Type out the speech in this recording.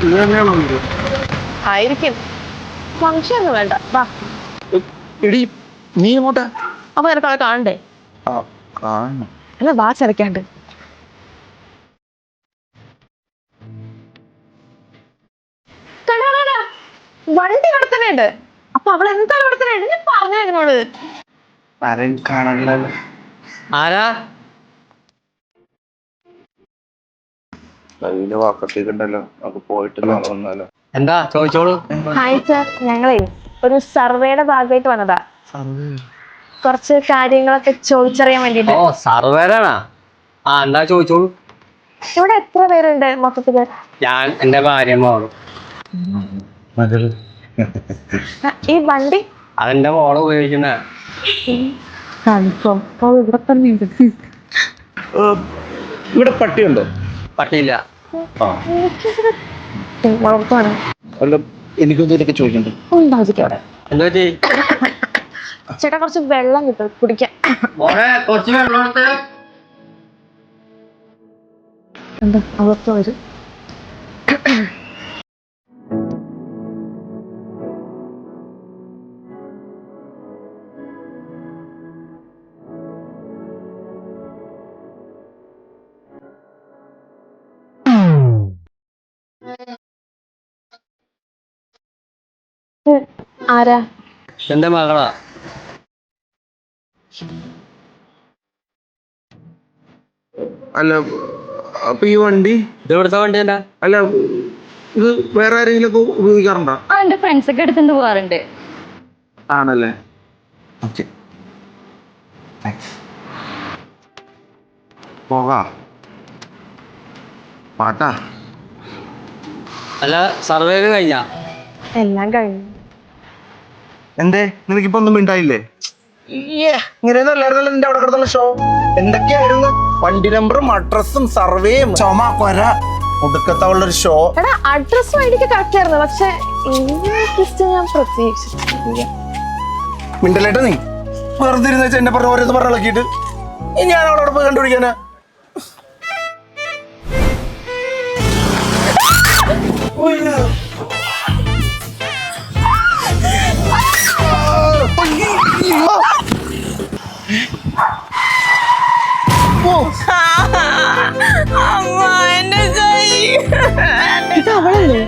ഇത് തന്നെയാണോ ഇത്? ആയിരിക്കും. സംശയം ഒന്നും വേണ്ട, വാ. എടി നീ ഇങ്ങോട്ടാ? അപ്പൊ നിനക്ക് അവരെ കാണണ്ടേ? ആ കാണണം. അല്ല, വാ ചരക്കാണ്ട്. വണ്ടി ഇവിടെ തന്നെ ഉണ്ട്. അപ്പൊ അവൾ എന്താണ് ഇവിടെ തന്നെ ഉണ്ട്? ഞാൻ പറഞ്ഞ എന്നോട് ആരെയും കാണാനില്ലല്ലോ. ആരാ? കയ്യില് വാക്കത്തേക്കുണ്ടല്ലോ, നമുക്ക് പോയിട്ട് നാളെ വന്നാലോ? എന്താ ചോദിച്ചോളൂ. ഹായ് സർ, ഞങ്ങളെ ഒരു സർവേയുടെ ഭാഗമായിട്ട് വന്നതാ. കുറച്ച് കാര്യങ്ങളൊക്കെ ചോദിച്ചറിയാൻ വേണ്ടിട്ട്. ഓ, സർവേരാണാ? ആ, എന്താ ചോദിച്ചോളൂ. ഇവിടെ എത്ര പേരുണ്ട് മൊത്തത്തില്? ഞാൻ എന്റെ ഭാര്യ മോളും. ഈ വണ്ടി അതെന്റെ മോള് ഉപയോഗിക്കുന്ന. ഇവിടെ തന്നെ ഇവിടെ പട്ടിയുണ്ടോ? പട്ടിയില്ല. വളർത്താണ്. അല്ല, എനിക്കൊന്നും ഇതിലൊക്കെ ചോദിക്കണ്ടേ? ഉണ്ടാവിക്കവിടെ. എന്താ പറ്റി? ചേട്ടാ, കുറച്ച് വെള്ളം കിട്ടും കുടിക്കാൻ. കുറച്ച് വെള്ളം എടുത്ത്. എന്താ അവർക്ക് വരും? ആരാ? എന്റെ മകളാ. അല്ല, അപ്പൊ ഈ വണ്ടി ഇത് ഇവിടുത്തെ വണ്ടി തന്നെ. അല്ല, ഇത് വേറെ ആരെങ്കിലും ഒക്കെ ഉപയോഗിക്കാറുണ്ടോ? എന്റെ ഫ്രണ്ട്സ് ഒക്കെ എടുത്തുകൊണ്ട് പോകാറുണ്ട്. ആണല്ലേ? ഓക്കെ, പോകാ പാട്ടാ. അല്ല, സർവേ കഴിഞ്ഞ? എല്ലാം കഴിഞ്ഞു. എന്തേ നിനക്കിപ്പോ ഒന്നും മിണ്ടായില്ലേ? ഇങ്ങനെയൊന്നും അല്ലായിരുന്നല്ലോ നിന്റെ അവിടെ കിടന്നുള്ള ഷോ. എന്തൊക്കെയായിരുന്നു? വണ്ടി നമ്പറും അഡ്രസ്സും സർവേയും ചുമ കൊര ഒടുക്കത്തുള്ളൊരു ഷോ. എടാ, അഡ്രസ്സും ഐഡിയൊക്കെ കറക്റ്റ് ആയിരുന്നു, പക്ഷെ ഞാൻ പ്രത്യേകിച്ചില്ല. മിണ്ടലേട്ട നീ വെറുതെ ഇരുന്ന് വെച്ചാൽ എന്നെ പറഞ്ഞ ഓരോന്ന് പറഞ്ഞിളക്കിയിട്ട് ഞാൻ അവളോട് പോയി കണ്ടുപിടിക്കാനാ. ഇത് അവളല്ലേ?